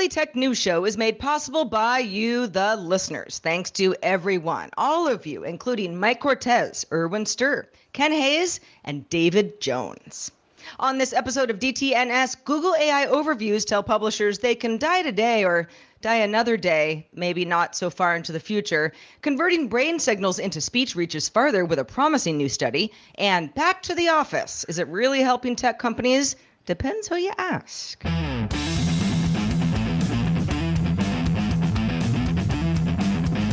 Daily Tech News Show is made possible by you, the listeners. Thanks to everyone, all of you, including Mike Cortez, Erwin Sturr, Ken Hayes, and David Jones. On this episode of DTNS, Google AI overviews tell publishers they can die today or die another day, maybe not so far into the future. Converting brain signals into speech reaches farther with a promising new study. And back to the office. Is it really helping tech companies? Depends who you ask.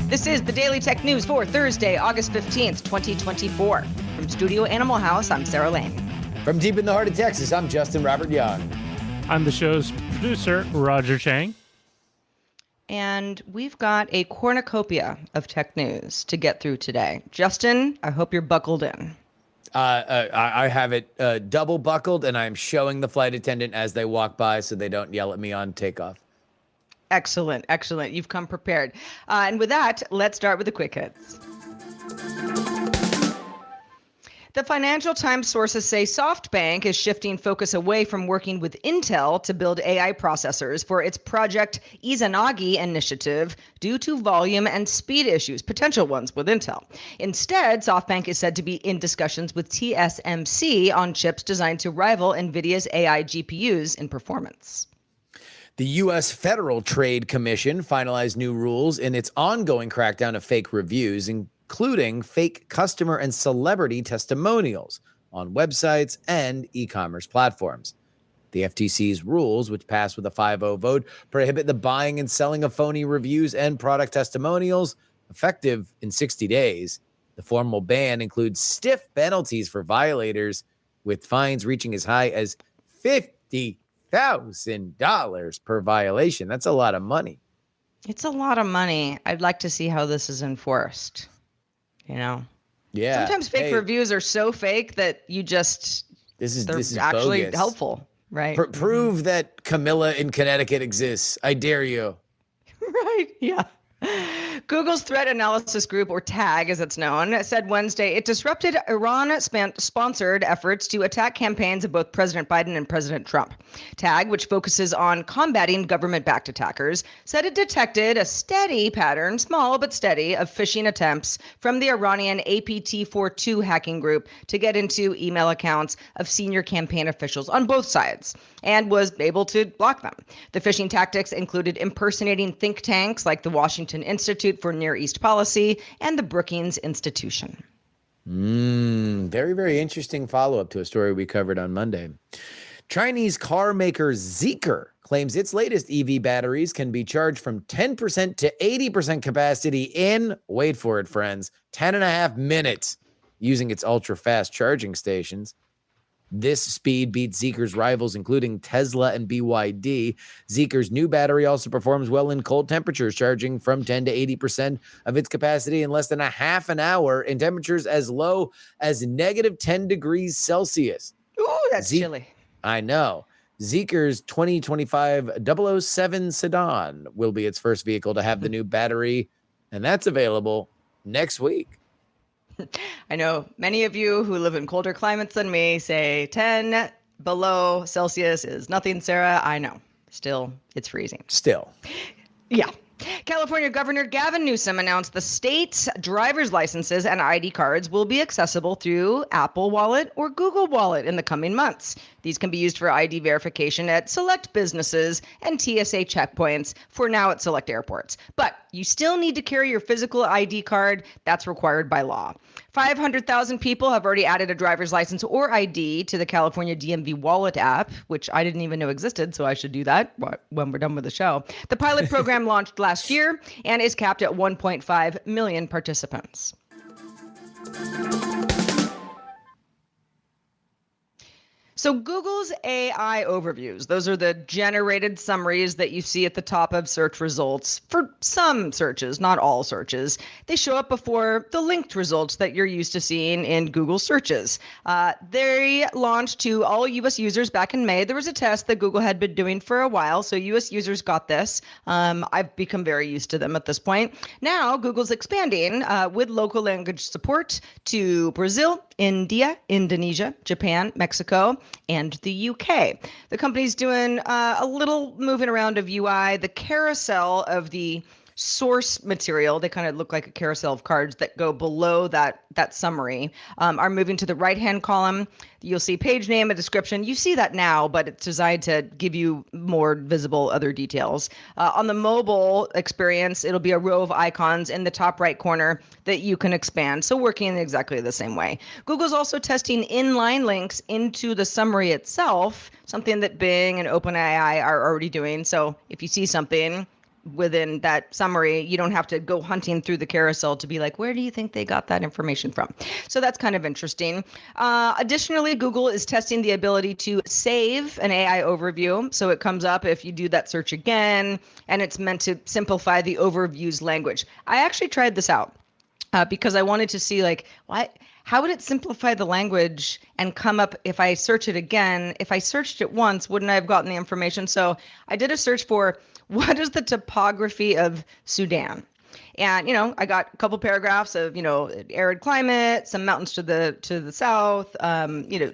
This is the Daily Tech News for Thursday, August 15th, 2024. From Studio Animal House, I'm Sarah Lane. From deep in the heart of Texas, I'm Justin Robert Young. I'm the show's producer, Roger Chang. And we've got a cornucopia of tech news to get through today. Justin, I hope you're buckled in. I have it double buckled, and I'm showing the flight attendant as they walk by so they don't yell at me on takeoff. Excellent, excellent. You've come prepared. And with that, let's start with the quick hits. The Financial Times sources say SoftBank is shifting focus away from working with Intel to build AI processors for its Project Izanagi initiative due to volume and speed issues, potential ones with Intel. Instead, SoftBank is said to be in discussions with TSMC on chips designed to rival NVIDIA's AI GPUs in performance. The U.S. Federal Trade Commission finalized new rules in its ongoing crackdown of fake reviews, including fake customer and celebrity testimonials on websites and e-commerce platforms. The FTC's rules, which passed with a 5-0 vote, prohibit the buying and selling of phony reviews and product testimonials, effective in 60 days. The formal ban includes stiff penalties for violators, with fines reaching as high as $50,000 per violation. That's a lot of money. It's a lot of money. I'd like to see how this is enforced. You know, yeah. Sometimes fake reviews are so fake that you just they're actually bogus. Helpful, right? Prove that Camilla in Connecticut exists. I dare you. Right. Yeah. Google's threat analysis group, or TAG as it's known, said Wednesday it disrupted Iran-sponsored efforts to attack campaigns of both President Biden and President Trump. TAG, which focuses on combating government-backed attackers, said it detected a steady pattern, small but steady, of phishing attempts from the Iranian APT42 hacking group to get into email accounts of senior campaign officials on both sides, and was able to block them. The phishing tactics included impersonating think tanks like the Washington Institute for Near East Policy and the Brookings Institution. Very, very interesting follow-up to a story we covered on Monday. Chinese car maker Zeekr claims its latest EV batteries can be charged from 10% to 80% capacity in, wait for it, friends, 10.5 minutes using its ultra-fast charging stations. This speed beats Zeekr's rivals, including Tesla and BYD. Zeekr's new battery also performs well in cold temperatures, charging from 10 to 80% of its capacity in less than a half an hour in temperatures as low as negative 10 degrees Celsius. Ooh, that's chilly. I know. Zeekr's 2025 007 sedan will be its first vehicle to have the new battery, and that's available next week. I know many of you who live in colder climates than me say 10 below Celsius is nothing, Sarah. I know. Still, it's freezing. Still. Yeah. California Governor Gavin Newsom announced the state's driver's licenses and ID cards will be accessible through Apple Wallet or Google Wallet in the coming months. These can be used for ID verification at select businesses and TSA checkpoints, for now at select airports. But you still need to carry your physical ID card. That's required by law. 500,000 people have already added a driver's license or ID to the California DMV Wallet app, which I didn't even know existed, so I should do that when we're done with the show. The pilot program launched last year and is capped at 1.5 million participants. So Google's AI overviews, those are the generated summaries that you see at the top of search results for some searches, not all searches. They show up before the linked results that you're used to seeing in Google searches. They launched to all U.S. users back in May. There was a test that Google had been doing for a while, so U.S. users got this. I've become very used to them at this point. Now Google's expanding with local language support to Brazil, India, Indonesia, Japan, Mexico, and the UK. The company's doing a little moving around of UI. The carousel of the source material, they kind of look like a carousel of cards that go below that summary, are moving to the right-hand column. You'll see page name, a description. You see that now, but it's designed to give you more visible other details. On the mobile experience, it'll be a row of icons in the top right corner that you can expand. So working in exactly the same way. Google's also testing inline links into the summary itself, something that Bing and OpenAI are already doing. So if you see something within that summary, you don't have to go hunting through the carousel to be like, where do you think they got that information from? So that's kind of interesting. Additionally, Google is testing the ability to save an AI overview. So it comes up if you do that search again, and it's meant to simplify the overview's language. I actually tried this out because I wanted to see how would it simplify the language and come up if I search it again? If I searched it once, wouldn't I have gotten the information? So I did a search for what is the topography of Sudan? And, I got a couple paragraphs of, arid climate, some mountains to the south,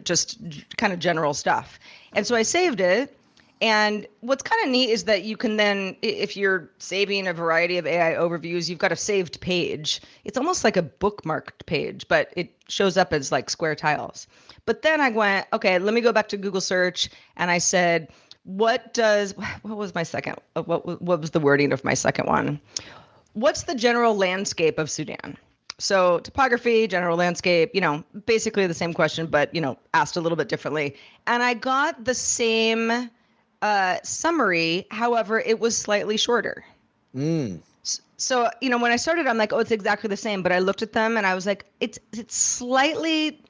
just kind of general stuff. And so I saved it. And what's kind of neat is that you can then, if you're saving a variety of AI overviews, you've got a saved page. It's almost like a bookmarked page, but it shows up as like square tiles. But then I went, okay, let me go back to Google search. And I said, what was my second? What was the wording of my second one? What's the general landscape of Sudan? So topography, general landscape, basically the same question, but, asked a little bit differently. And I got the same summary. However, it was slightly shorter. So, when I started, I'm like, oh, it's exactly the same. But I looked at them and I was like, it's slightly,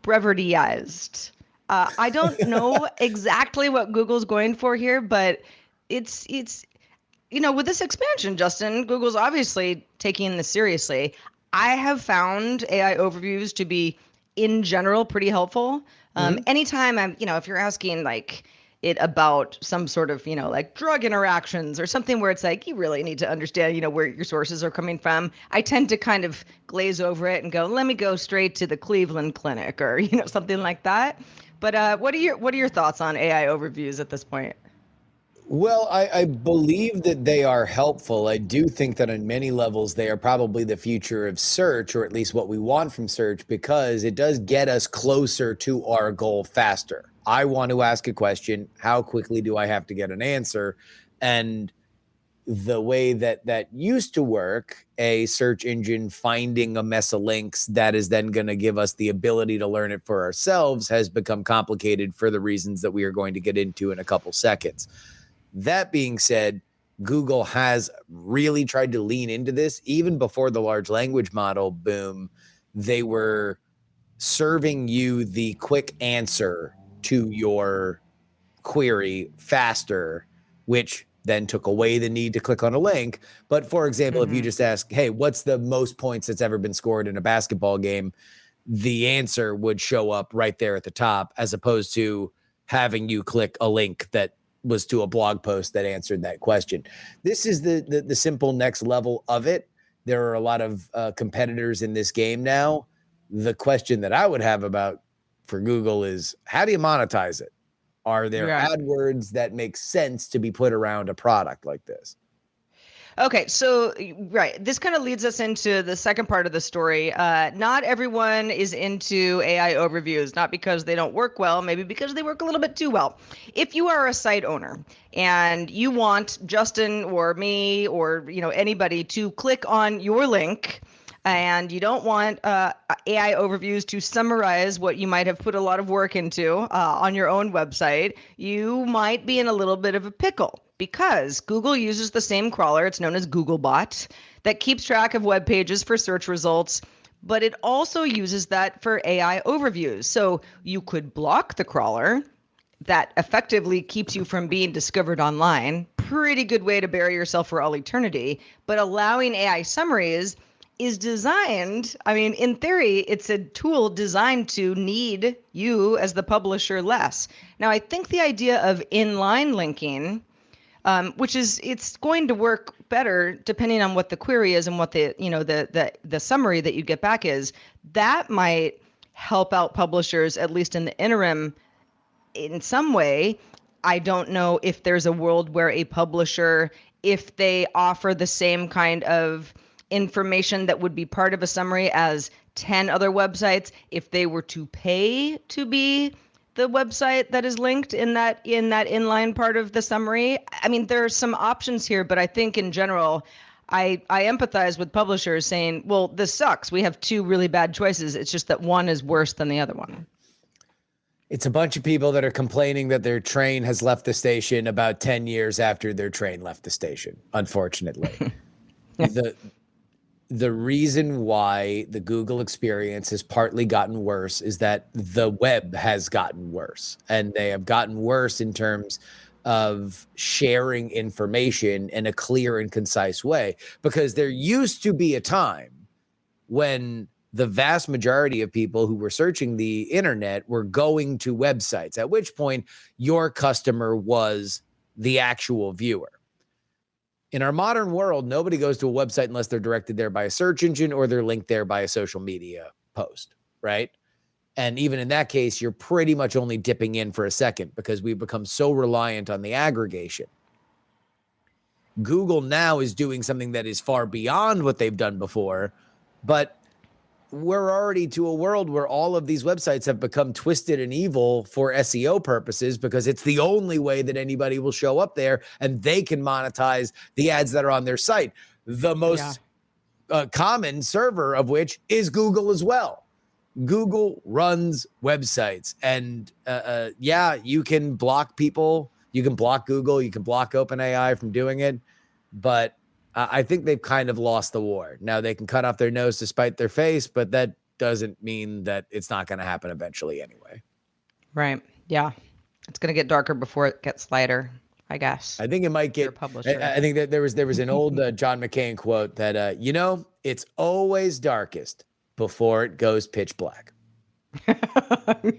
brevityized. I don't know exactly what Google's going for here, but it's with this expansion, Justin, Google's obviously taking this seriously. I have found AI overviews to be, in general, pretty helpful. Anytime I'm, if you're asking like it about some sort of, like drug interactions or something where it's like, you really need to understand, where your sources are coming from. I tend to kind of glaze over it and go, let me go straight to the Cleveland Clinic or, something like that. But what are your thoughts on AI overviews at this point? Well, I believe that they are helpful. I do think that on many levels, they are probably the future of search, or at least what we want from search, because it does get us closer to our goal faster. I want to ask a question. How quickly do I have to get an answer? And the way that used to work, a search engine finding a mess of links that is then going to give us the ability to learn it for ourselves, has become complicated for the reasons that we are going to get into in a couple seconds. That being said, Google has really tried to lean into this. Even before the large language model boom, they were serving you the quick answer to your query faster, which then took away the need to click on a link. But for example, if you just ask, hey, what's the most points that's ever been scored in a basketball game? The answer would show up right there at the top, as opposed to having you click a link that was to a blog post that answered that question. This is the simple next level of it. There are a lot of competitors in this game now. The question that I would have for Google is, how do you monetize it? Are there AdWords that make sense to be put around a product like this? Okay, so right, this kind of leads us into the second part of the story. Not everyone is into AI overviews, not because they don't work well, maybe because they work a little bit too well. If you are a site owner and you want Justin or me or anybody to click on your link, and you don't want AI overviews to summarize what you might have put a lot of work into on your own website, you might be in a little bit of a pickle, because Google uses the same crawler, it's known as Googlebot, that keeps track of web pages for search results, but it also uses that for AI overviews. So you could block the crawler. That effectively keeps you from being discovered online. Pretty good way to bury yourself for all eternity. But allowing AI summaries is designed, in theory, it's a tool designed to need you as the publisher less. Now, I think the idea of inline linking, it's going to work better depending on what the query is and what the summary that you get back is, that might help out publishers, at least in the interim, in some way. I don't know if there's a world where a publisher, if they offer the same kind of information that would be part of a summary as 10 other websites, if they were to pay to be the website that is linked in that inline part of the summary. I mean, there are some options here, but I think in general, I empathize with publishers saying, well, this sucks. We have two really bad choices. It's just that one is worse than the other one. It's a bunch of people that are complaining that their train has left the station about 10 years after their train left the station, unfortunately. The reason why the Google experience has partly gotten worse is that the web has gotten worse, and they have gotten worse in terms of sharing information in a clear and concise way, because there used to be a time when the vast majority of people who were searching the internet were going to websites, at which point your customer was the actual viewer. In our modern world, nobody goes to a website unless they're directed there by a search engine or they're linked there by a social media post, right? And even in that case, you're pretty much only dipping in for a second because we've become so reliant on the aggregation. Google now is doing something that is far beyond what they've done before, but we're already to a world where all of these websites have become twisted and evil for SEO purposes because it's the only way that anybody will show up there and they can monetize the ads that are on their site. The most common server of which is Google as well. Google runs websites, and you can block people. You can block Google. You can block OpenAI from doing it, but I think they've kind of lost the war. Now they can cut off their nose to spite their face, but that doesn't mean that it's not going to happen eventually anyway. Right. Yeah. It's going to get darker before it gets lighter, I guess. I think it might get. I think that there was an old John McCain quote that it's always darkest before it goes pitch black.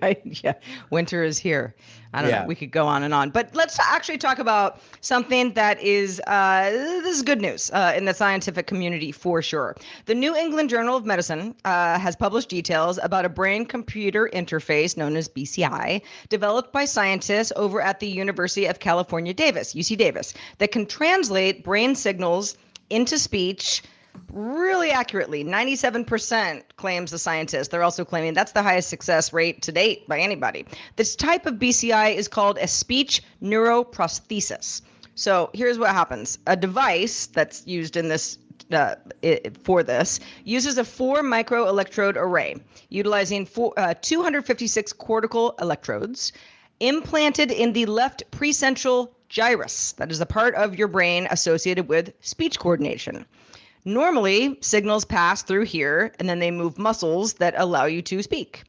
Right. Yeah. Winter is here. I don't know. We could go on and on, but let's actually talk about something that is, this is good news in the scientific community for sure. The New England Journal of Medicine has published details about a brain-computer interface known as BCI, developed by scientists over at the University of California, UC Davis, that can translate brain signals into speech really accurately. 97% claims the scientist. They're also claiming that's the highest success rate to date by anybody. This type of BCI is called a speech neuroprosthesis. So here's what happens. A device that's used in this for this uses a 4 microelectrode array utilizing 256 cortical electrodes implanted in the left precentral gyrus. That is the part of your brain associated with speech coordination. Normally, signals pass through here, and then they move muscles that allow you to speak.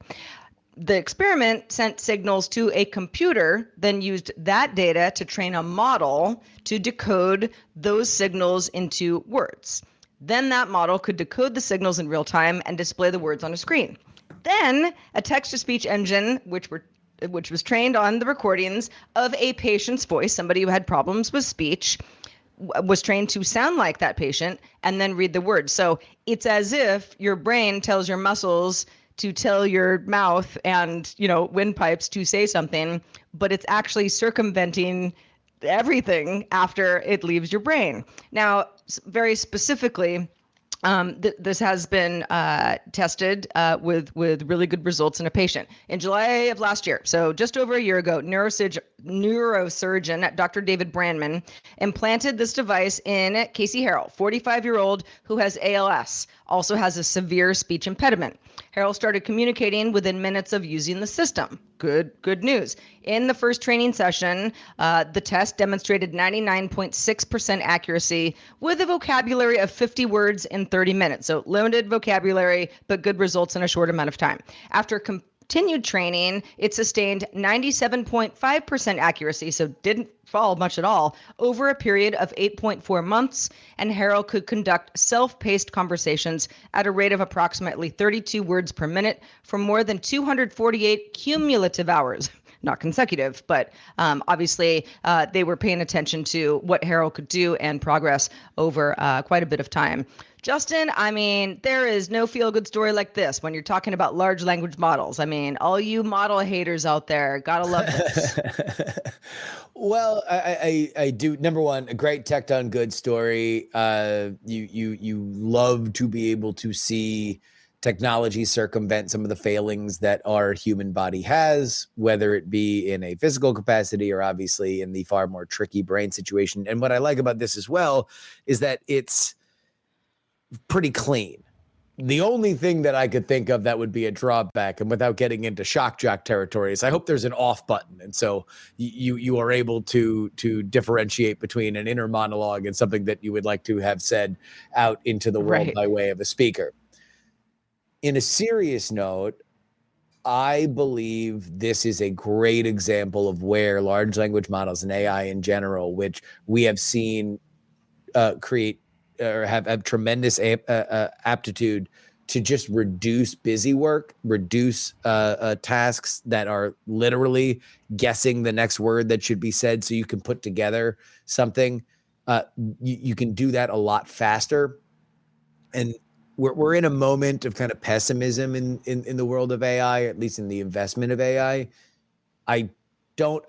The experiment sent signals to a computer, then used that data to train a model to decode those signals into words. Then that model could decode the signals in real time and display the words on a screen. Then a text-to-speech engine, which was trained on the recordings of a patient's voice, somebody who had problems with speech, was trained to sound like that patient and then read the words. So it's as if your brain tells your muscles to tell your mouth and, windpipes to say something, but it's actually circumventing everything after it leaves your brain. Now, very specifically, this has been tested with really good results in a patient. In July of last year, so just over a year ago, neurosurgeon Dr. David Brandman implanted this device in Casey Harrell, 45-year-old who has ALS, also has a severe speech impediment. Harrell started communicating within minutes of using the system. Good news. In the first training session, the test demonstrated 99.6% accuracy with a vocabulary of 50 words in 30 minutes. So limited vocabulary, but good results in a short amount of time. After continued training, it sustained 97.5% accuracy, so didn't fall much at all, over a period of 8.4 months, and Harrell could conduct self-paced conversations at a rate of approximately 32 words per minute for more than 248 cumulative hours. not consecutive, but obviously they were paying attention to what Harold could do and progress over quite a bit of time. Justin, I mean, there is no feel-good story like this when you're talking about large language models. I mean, all you model haters out there, gotta love this. Well, I do. Number one, a great tech done good story. You love to be able to see technology circumvent some of the failings that our human body has, whether it be in a physical capacity or obviously in the far more tricky brain situation. And what I like about this as well is that it's pretty clean. The only thing that I could think of that would be a drawback, and without getting into shock jock territory, is I hope there's an off button, and so you are able to differentiate between an inner monologue and something that you would like to have said out into the world Right. by way of a speaker. In a serious note, I believe this is a great example of where large language models and AI in general, which we have seen create or have tremendous aptitude to just reduce busy work, reduce tasks that are literally guessing the next word that should be said so you can put together something. You can do that a lot faster. And we're in a moment of kind of pessimism in the world of AI, at least in the investment of AI. I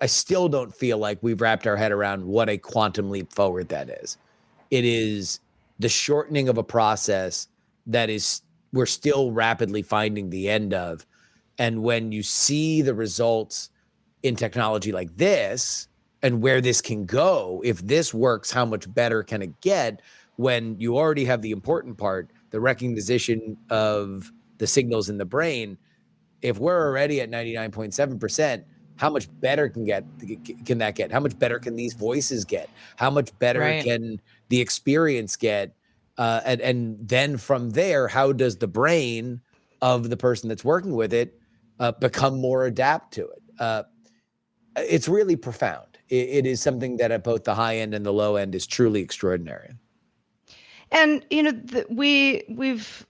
still don't feel like we've wrapped our head around what a quantum leap forward that is. It is the shortening of a process that we're still rapidly finding the end of. And when you see the results in technology like this and where this can go, if this works, how much better can it get when you already have the important part, the recognition of the signals in the brain? If we're already at 99.7%, how much better can that get? How much better can these voices get? How much better can the experience get? And then from there, how does the brain of the person that's working with it become more adapt to it? It's really profound. It is something that at both the high end and the low end is truly extraordinary. And we've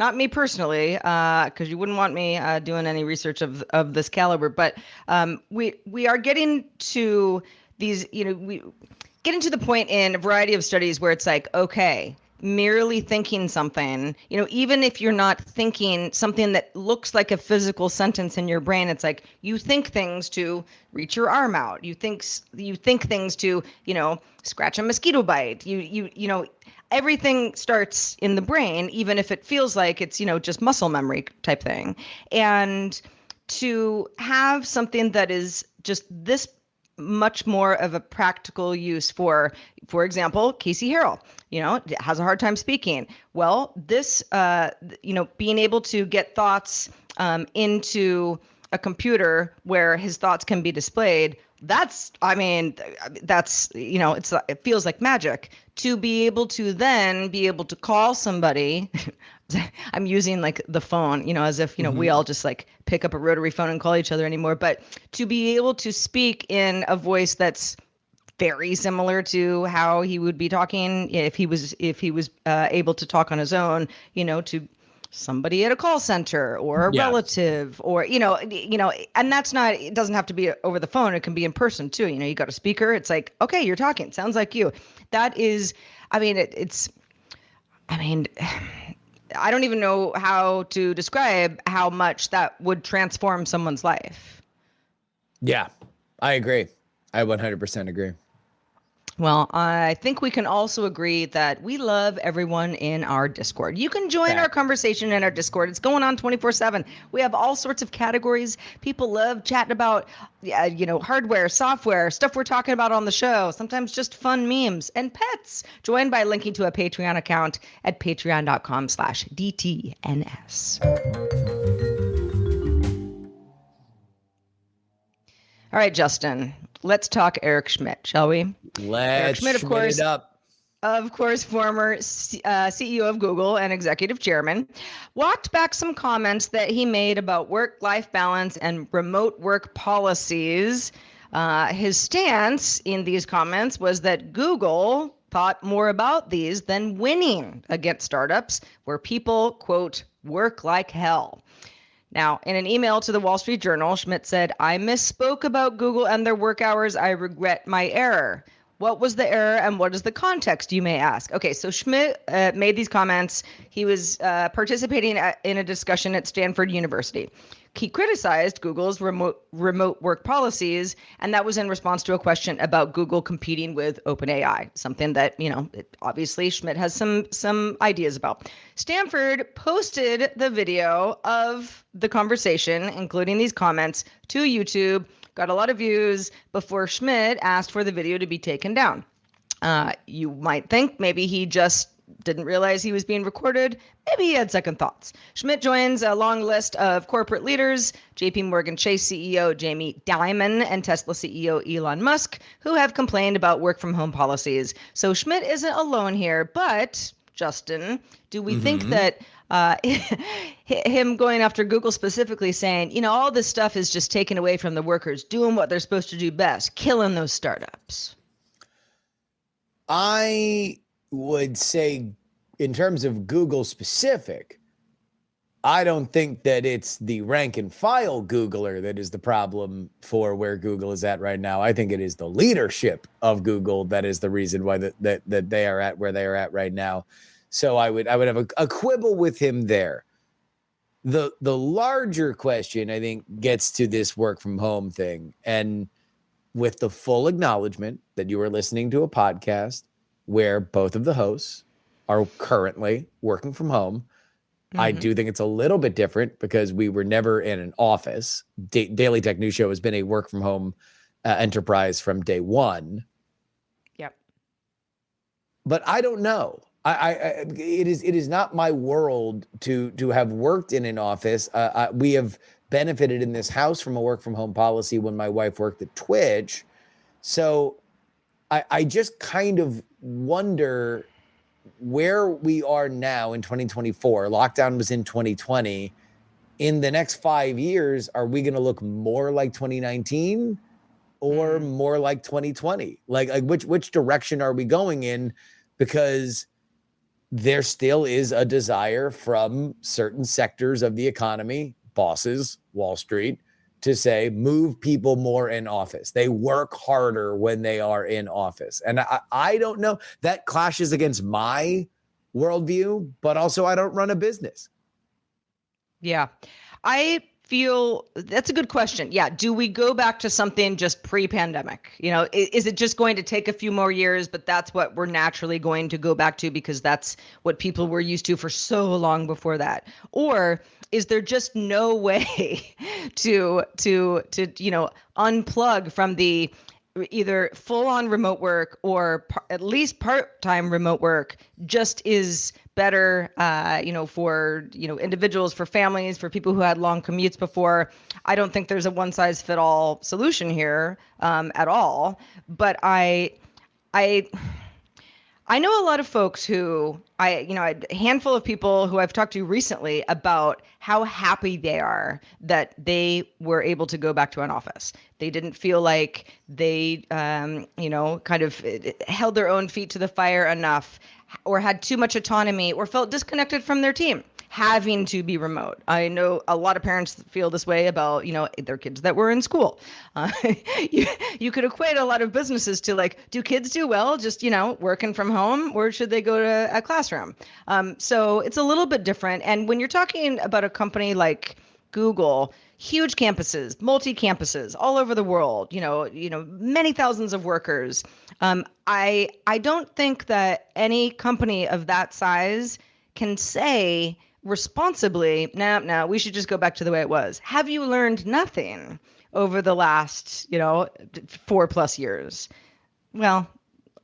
not me personally, because you wouldn't want me doing any research of this caliber, but we are getting to these, we getting to the point in a variety of studies where it's like, okay, merely thinking something, even if you're not thinking something that looks like a physical sentence in your brain, it's like you think things to reach your arm out. You think things to, scratch a mosquito bite. Everything starts in the brain, even if it feels like it's, just muscle memory type thing. And to have something that is just this much more of a practical use for example, Casey Harrell, has a hard time speaking. Well, this, being able to get thoughts into a computer where his thoughts can be displayed, it feels like magic to be able to call somebody. I'm using like the phone, as if, we all just like pick up a rotary phone and call each other anymore, but to be able to speak in a voice that's very similar to how he would be talking if he was able to talk on his own, to somebody at a call center or a relative or, and that's not, it doesn't have to be over the phone. It can be in person too. You got a speaker. It's like, okay, you're talking. Sounds like you. That is, I don't even know how to describe how much that would transform someone's life. Yeah, I agree. I 100% agree. Well, I think we can also agree that we love everyone in our Discord. You can join our conversation in our Discord. It's going on 24/7. We have all sorts of categories. People love chatting about, hardware, software, stuff we're talking about on the show, sometimes just fun memes and pets. Join by linking to a Patreon account at patreon.com/DTNS. All right, Justin, let's talk Eric Schmidt, shall we? Let's Schmidt, of course, it up. Of course, former CEO of Google and executive chairman, walked back some comments that he made about work-life balance and remote work policies. His stance in these comments was that Google thought more about these than winning against startups where people, quote, work like hell. Now, in an email to the Wall Street Journal, Schmidt said, I misspoke about Google and their work hours. I regret my error. What was the error and what is the context, you may ask? Okay, so Schmidt made these comments. He was participating in a discussion at Stanford University. He criticized Google's remote work policies, and that was in response to a question about Google competing with OpenAI, something that, obviously Schmidt has some ideas about. Stanford posted the video of the conversation, including these comments, to YouTube, got a lot of views before Schmidt asked for the video to be taken down. You might think maybe he just didn't realize he was being recorded. Maybe he had second thoughts. Schmidt joins a long list of corporate leaders, JP Morgan Chase CEO Jamie Dimon and Tesla CEO Elon Musk, who have complained about work from home policies. So Schmidt isn't alone here, but Justin, do we think that him going after Google specifically saying, all this stuff is just taken away from the workers, doing what they're supposed to do best, killing those startups? I would say, in terms of Google specific, I don't think that it's the rank and file Googler that is the problem for where Google is at right now. I think it is the leadership of Google that is the reason why that they are at where they are at right now. So I would have a quibble with him there. The larger question, I think, gets to this work from home thing, and with the full acknowledgement that you are listening to a podcast where both of the hosts are currently working from home. I do think it's a little bit different because we were never in an office. Daily Tech News Show has been a work from home enterprise from day one. Yep. But I don't know. It is not my world to have worked in an office. We have benefited in this house from a work from home policy when my wife worked at Twitch. So I just kind of wonder where we are now in 2024. Lockdown was in 2020. In the next 5 years, are we going to look more like 2019 or more like 2020? Like which direction are we going in? Because there still is a desire from certain sectors of the economy, bosses, Wall Street, to say, move people more in office. They work harder when they are in office. And I don't know. That clashes against my worldview, but also I don't run a business. Yeah. I feel that's a good question. Yeah. Do we go back to something just pre-pandemic? Is it just going to take a few more years, but that's what we're naturally going to go back to because that's what people were used to for so long before that? Or is there just no way to unplug from the either full-on remote work or at least part-time remote work just is better, for, individuals, for families, for people who had long commutes before? I don't think there's a one-size-fit-all solution here at all. But I know a lot of folks who a handful of people who I've talked to recently about how happy they are that they were able to go back to an office. They didn't feel like they, kind of held their own feet to the fire enough or had too much autonomy or felt disconnected from their team, having to be remote. I know a lot of parents feel this way about, their kids that were in school. You could equate a lot of businesses to like, do kids do well just, working from home, or should they go to a classroom? So it's a little bit different. And when you're talking about a company like Google, huge campuses, multi-campuses all over the world, many thousands of workers. I don't think that any company of that size can say responsibly, no, we should just go back to the way it was. Have you learned nothing over the last, 4+ years? Well,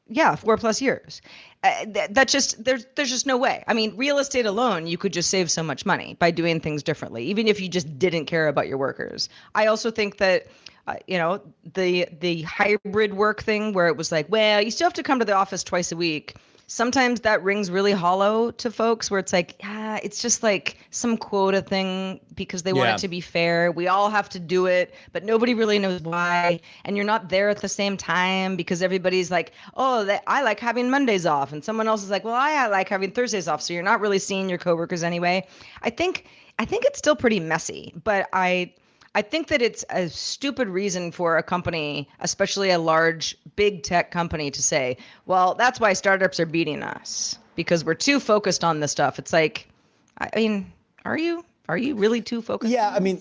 yeah, 4+ years. That's just, there's just no way. I mean, real estate alone, you could just save so much money by doing things differently, even if you just didn't care about your workers. I also think that, the hybrid work thing where it was like, well, you still have to come to the office twice a week. Sometimes that rings really hollow to folks where it's like, it's just like some quota thing because they want it to be fair. We all have to do it, but nobody really knows why. And you're not there at the same time because everybody's like, I like having Mondays off. And someone else is like, well, I like having Thursdays off. So you're not really seeing your coworkers anyway. I think I think it's still pretty messy, but I think that it's a stupid reason for a company, especially a large, big tech company, to say, well, that's why startups are beating us because we're too focused on this stuff. It's like, I mean, are you? Are you really too focused? Yeah, on I mean,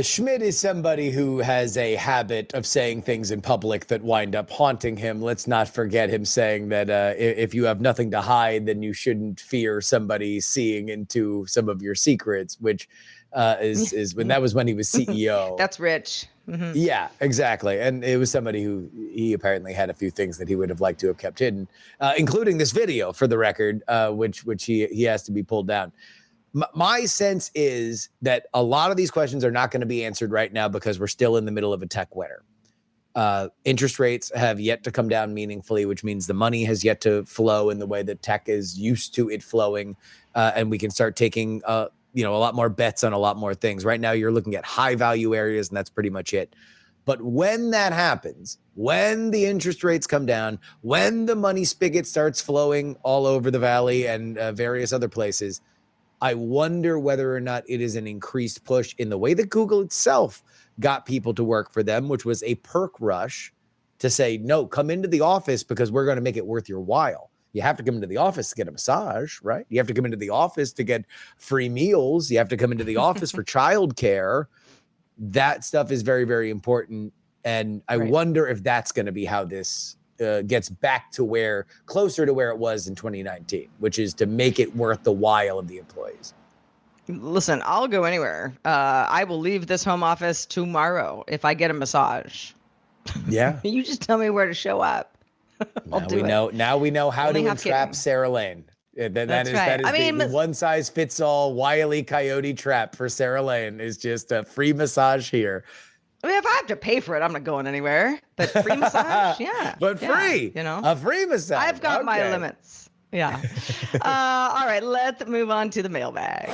Schmidt is somebody who has a habit of saying things in public that wind up haunting him. Let's not forget him saying that if you have nothing to hide, then you shouldn't fear somebody seeing into some of your secrets, which is when that was when he was CEO. That's rich. Mm-hmm. Yeah, exactly. And it was somebody who he apparently had a few things that he would have liked to have kept hidden, including this video, for the record, which he has to be pulled down. My sense is that a lot of these questions are not going to be answered right now because we're still in the middle of a tech winter. Interest rates have yet to come down meaningfully, which means the money has yet to flow in the way that tech is used to it flowing. And we can start taking, a lot more bets on a lot more things. Right now, you're looking at high value areas, and that's pretty much it. But when that happens, when the interest rates come down, when the money spigot starts flowing all over the valley and various other places, I wonder whether or not it is an increased push in the way that Google itself got people to work for them, which was a perk rush to say, no, come into the office because we're going to make it worth your while. You have to come into the office to get a massage, right? You have to come into the office to get free meals. You have to come into the office for childcare. That stuff is very, very important. And I wonder if that's going to be how this gets back to closer to where it was in 2019, which is to make it worth the while of the employees. Listen, I'll go anywhere. I will leave this home office tomorrow if I get a massage. Yeah. You just tell me where to show up. Now we know how to entrap Sarah Lane. That is the one size fits all Wile E. Coyote trap for Sarah Lane is just a free massage here. I mean, if I have to pay for it, I'm not going anywhere. But free massage, yeah. But free, a free massage. I've got my limits. Yeah. All right, let's move on to the mailbag.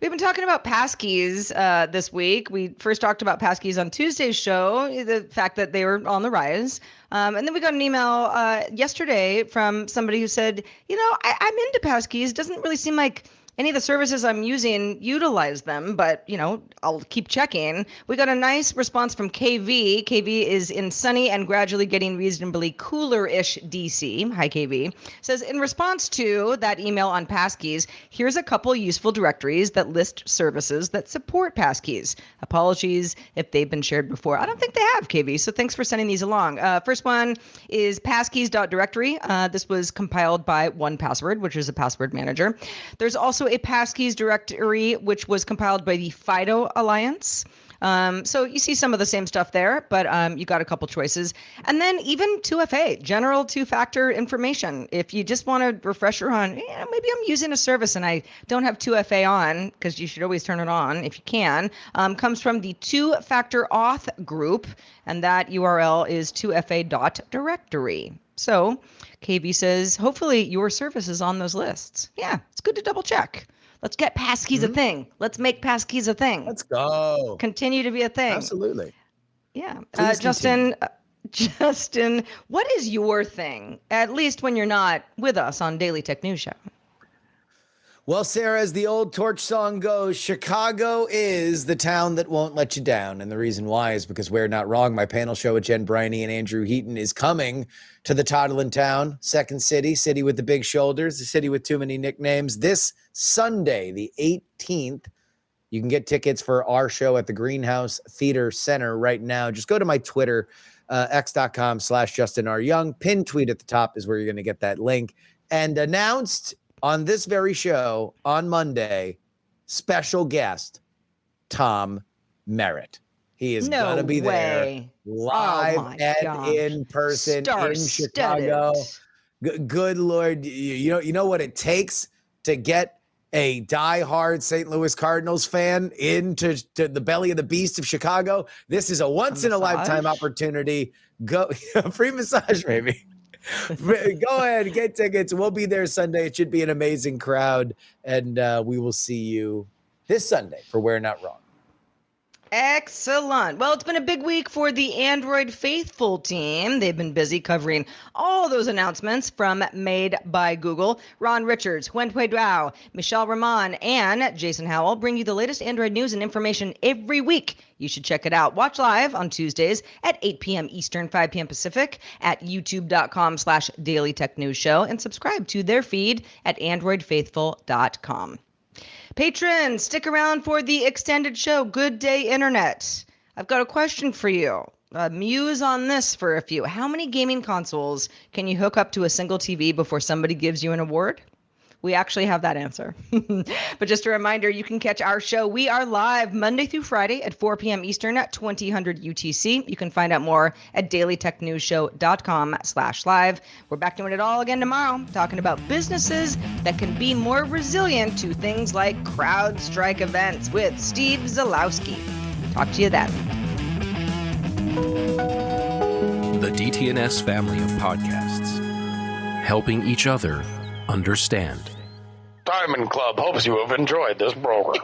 We've been talking about passkeys this week. We first talked about passkeys on Tuesday's show, the fact that they were on the rise. And then we got an email yesterday from somebody who said, I'm into passkeys. Doesn't really seem like any of the services I'm using utilize them, but, I'll keep checking. We got a nice response from KV. KV is in sunny and gradually getting reasonably cooler-ish DC. Hi, KV. Says, in response to that email on passkeys, here's a couple useful directories that list services that support passkeys. Apologies if they've been shared before. I don't think they have, KV, so thanks for sending these along. First one is passkeys.directory. This was compiled by 1Password, which is a password manager. There's also a passkeys directory, which was compiled by the FIDO Alliance. So you see some of the same stuff there, but you got a couple choices. And then even 2FA, general two-factor information. If you just want a refresher on, maybe I'm using a service and I don't have 2FA on, because you should always turn it on if you can, comes from the two-factor auth group, and that URL is 2fa.directory. So KV says, hopefully your service is on those lists. Yeah, it's good to double check. Let's get passkeys a thing. Let's make passkeys a thing. Let's go. Continue to be a thing. Absolutely. Yeah. Justin, what is your thing? At least when you're not with us on Daily Tech News Show. Well, Sarah, as the old Torch song goes, Chicago is the town that won't let you down. And the reason why is because we're not wrong. My panel show with Jen Briney and Andrew Heaton is coming to the toddling town, Second City, city with the big shoulders, the city with too many nicknames. This Sunday, the 18th, you can get tickets for our show at the Greenhouse Theater Center right now. Just go to my Twitter, x.com/Justin R. Young. Pin tweet at the top is where you're going to get that link. And announced on this very show on Monday, special guest, Tom Merritt. He is going to be there live and in person in Chicago. Good Lord. You know what it takes to get a diehard St. Louis Cardinals fan into the belly of the beast of Chicago? This is a once-in-a-lifetime opportunity. Go free massage, maybe. Go ahead, get tickets. We'll be there Sunday. It should be an amazing crowd, and we will see you this Sunday for We're Not Wrong. Excellent. Well, it's been a big week for the Android Faithful team. They've been busy covering all those announcements from Made by Google. Ron Richards, Wenhui Duo, Michelle Rahman, and Jason Howell bring you the latest Android news and information every week. You should check it out. Watch live on Tuesdays at 8 p.m. Eastern, 5 p.m. Pacific at youtube.com/Daily Tech News Show and subscribe to their feed at androidfaithful.com. Patrons, stick around for the extended show, Good Day Internet. I've got a question for you. Muse on this for a few. How many gaming consoles can you hook up to a single TV before somebody gives you an award? We actually have that answer. But just a reminder, you can catch our show. We are live Monday through Friday at 4 p.m. Eastern at 2000 UTC. You can find out more at dailytechnewsshow.com/live. We're back doing it all again tomorrow, talking about businesses that can be more resilient to things like CrowdStrike events with Steve Zalowski. Talk to you then. The DTNS family of podcasts, helping each other understand. Diamond Club hopes you have enjoyed this program.